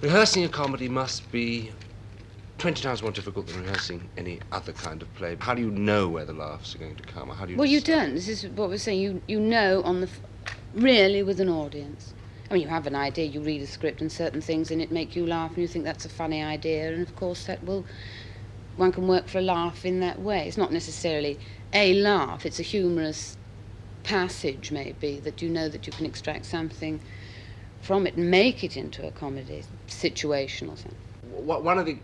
Rehearsing a comedy must be 20 times more difficult than rehearsing any other kind of play. How do you know where the laughs are going to come? Or how do you Well, you decide? don't. This is what we're saying. You know on the... really with an audience. I mean, you have an idea, you read a script and certain things in it make you laugh and you think that's a funny idea, and of course that will... one can work for a laugh in that way. It's not necessarily a laugh, it's a humorous passage, maybe, that you know that you can extract something from it and make it into a comedy situation or something. One of the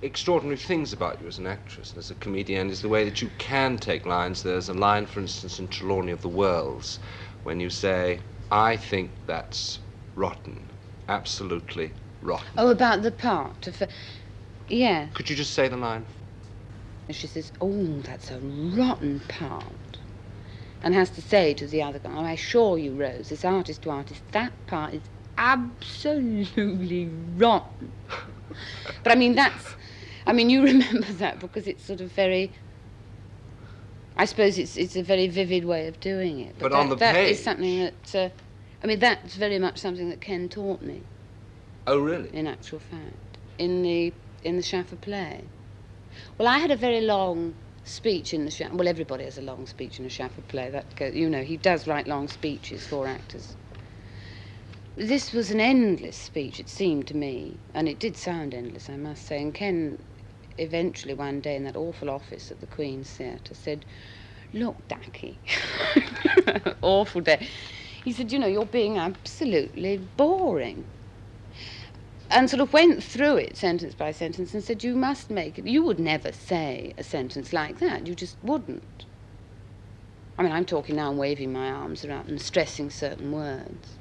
extraordinary things about you as an actress and as a comedian is the way that you can take lines. There's a line, for instance, in Trelawney of the Worlds, when you say, I think that's rotten, absolutely rotten. Oh, about the part of... yeah. Could you just say the line? And she says, oh, that's a rotten part. And has to say to the other guy, oh, I assure you, Rose, this artist to artist, that part is absolutely rotten. But I mean, that's... I mean, you remember that because it's sort of very... I suppose it's a very vivid way of doing it. But on the page... that is something that... I mean, that's very much something that Ken taught me. Oh, really? In actual fact. In the Schaffer play. Well, I had a very long speech in the Schaffer... Well, everybody has a long speech in a Schaffer play. That goes, you know, he does write long speeches for actors. This was an endless speech, it seemed to me, and it did sound endless, I must say. And Ken eventually one day in that awful office at the Queen's Theatre said, look, Ducky, awful day. He said, you know, you're being absolutely boring. And sort of went through it sentence by sentence and said, you must make it. You would never say a sentence like that. You just wouldn't. I mean, I'm talking now and waving my arms around and stressing certain words.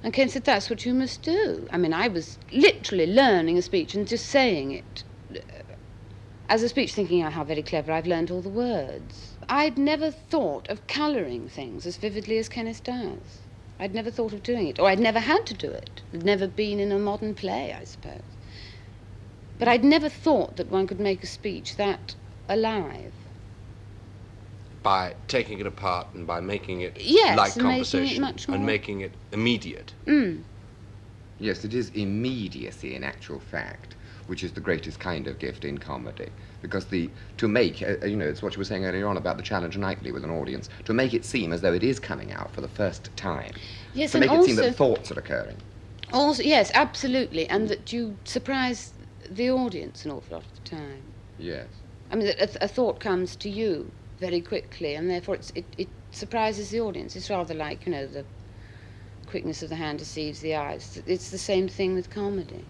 And Ken said, that's what you must do. I mean, I was literally learning a speech and just saying it as a speech, thinking, oh, how very clever, I've learned all the words. I'd never thought of colouring things as vividly as Kenneth does. I'd never thought of doing it, or I'd never had to do it. I'd never been in a modern play, I suppose. But I'd never thought that one could make a speech that alive. By taking it apart and by making it yes, like conversation making it much more... and making it immediate. Mm. Yes, it is immediacy in actual fact, which is the greatest kind of gift in comedy. Because to make, you know, it's what you were saying earlier on about the challenge nightly with an audience, to make it seem as though it is coming out for the first time. Yes, to and make it seem that thoughts are occurring. Also, yes, absolutely, and that you surprise the audience an awful lot of the time. Yes. I mean, that a thought comes to you very quickly, and therefore it surprises the audience. It's rather like, you know, the quickness of the hand deceives the eyes. It's the same thing with comedy.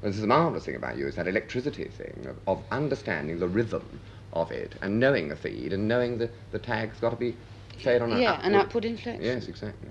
Well, this is the marvellous thing about you, is that electricity thing of understanding the rhythm of it and knowing the feed and knowing the tag's got to be said on an upward... Yeah, an upward inflection. Yes, exactly.